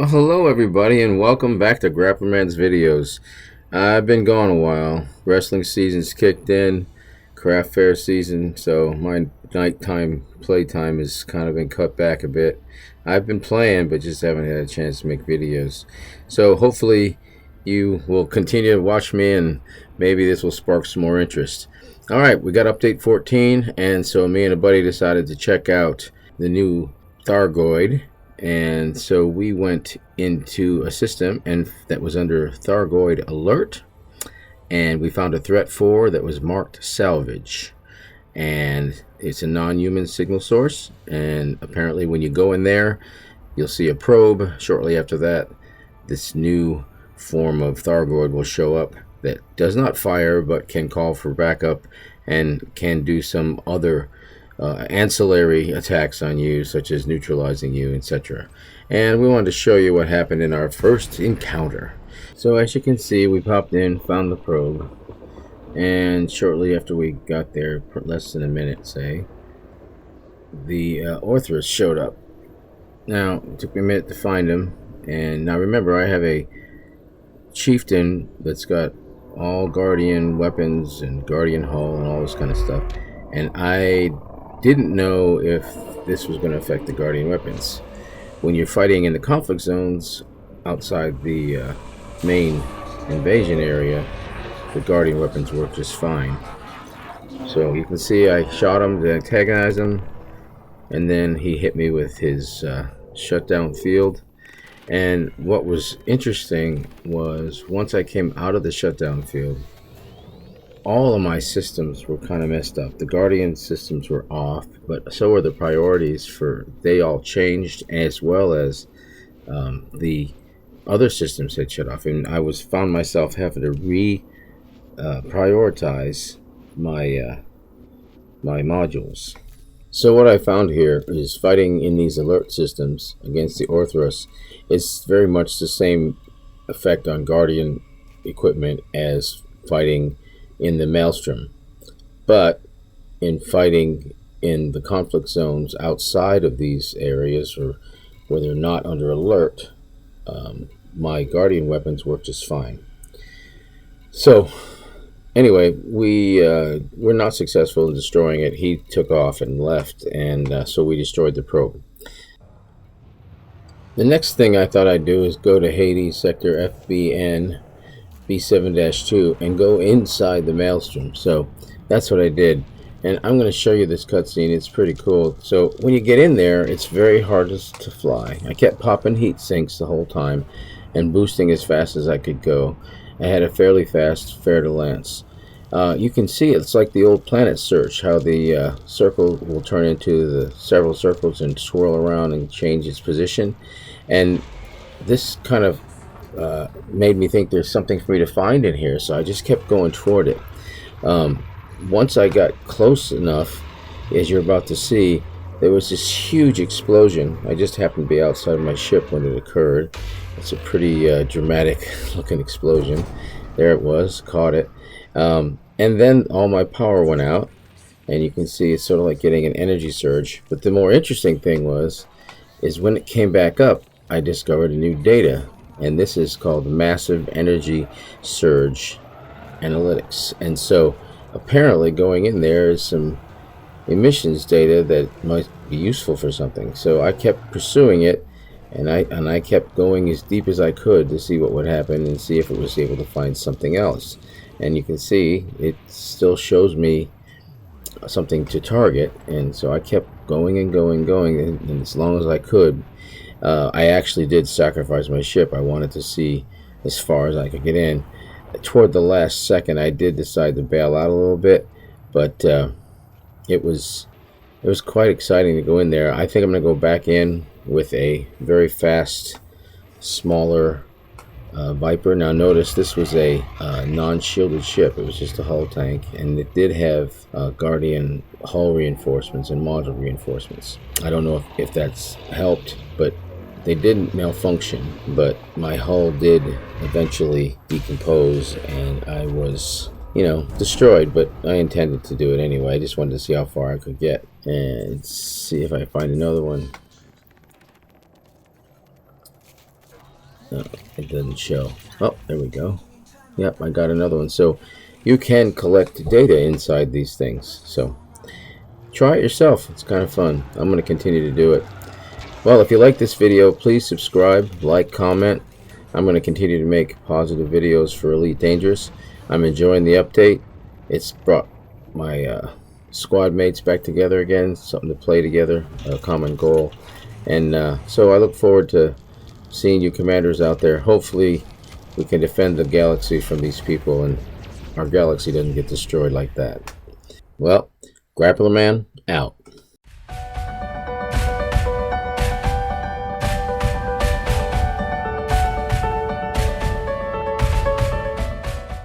Well, hello everybody, and welcome back to Grapplerman's videos. I've been gone a while. Wrestling season's kicked in, craft fair season, so my nighttime playtime has kind of been cut back a bit. I've been playing, but just haven't had a chance to make videos. So hopefully you will continue to watch me, and maybe this will spark some more interest. Alright, we got update 14, and so me and a buddy decided to check out the new Thargoid. And so we went into a system and that was under Thargoid alert, and we found a threat 4 that was marked salvage, and it's a non-human signal source, and apparently when you go in there you'll see a probe. Shortly after that, this new form of Thargoid will show up that does not fire but can call for backup and can do some other ancillary attacks on you, such as neutralizing you, etc. And we wanted to show you what happened in our first encounter. So as you can see, we popped in, found the probe, and shortly after we got there, less than a minute say, the Orthrus showed up. Now it took me a minute to find him, and now remember, I have a chieftain that's got all guardian weapons and guardian hull and all this kind of stuff, and I didn't know if this was going to affect the guardian weapons. When you're fighting in the conflict zones outside the main invasion area, the guardian weapons work just fine. So you can see I shot him to antagonize him, and then he hit me with his shutdown field. And what was interesting was once I came out of the shutdown field, all of my systems were kind of messed up. The Guardian systems were off, but so were the priorities they all changed, as well as the other systems had shut off, and I found myself having to prioritize my my modules. So what I found here is fighting in these alert systems against the Orthrus is very much the same effect on Guardian equipment as fighting in the Maelstrom, but in fighting in the conflict zones outside of these areas, or where they're not under alert, my guardian weapons work just fine. So anyway, we were not successful in destroying it. He took off and left, and so we destroyed the probe. The next thing I thought I'd do is go to Hades sector FBN B7-2 and go inside the Maelstrom. So that's what I did, and I'm going to show you this cutscene. It's pretty cool. So when you get in there, it's very hard to fly. I kept popping heat sinks the whole time and boosting as fast as I could go. I had a fairly fast fair to lance. You can see it's like the old Planet Search, how the circle will turn into the several circles and swirl around and change its position, and this kind of made me think there's something for me to find in here, so I just kept going toward it. Once I got close enough, as you're about to see, there was this huge explosion. I just happened to be outside of my ship when it occurred. It's a pretty dramatic looking explosion. There it was, caught it. And then all my power went out, and you can see it's sort of like getting an energy surge. But the more interesting thing is when it came back up, I discovered a new data. And this is called Massive Energy Surge Analytics. And so apparently going in there is some emissions data that might be useful for something. So I kept pursuing it, and I kept going as deep as I could to see what would happen and see if it was able to find something else. And you can see it still shows me something to target, and so I kept going and going and as long as I could. I actually did sacrifice my ship. I wanted to see as far as I could get in. Toward the last second, I did decide to bail out a little bit, but it was quite exciting to go in there. I think I'm going to go back in with a very fast, smaller Viper. Now notice this was a non-shielded ship. It was just a hull tank, and it did have Guardian hull reinforcements and module reinforcements. I don't know if that's helped, but they didn't malfunction. But my hull did eventually decompose, and I was, destroyed, but I intended to do it anyway. I just wanted to see how far I could get and see if I find another one. It doesn't show. Oh, there we go. Yep, I got another one. So you can collect data inside these things. So try it yourself. It's kind of fun. I'm going to continue to do it. Well, if you like this video, please subscribe, like, comment. I'm going to continue to make positive videos for Elite Dangerous. I'm enjoying the update. It's brought my squad mates back together again, something to play together, a common goal. And so I look forward to seeing you commanders out there. Hopefully we can defend the galaxy from these people and our galaxy doesn't get destroyed like that. Well, Grappler Man, out.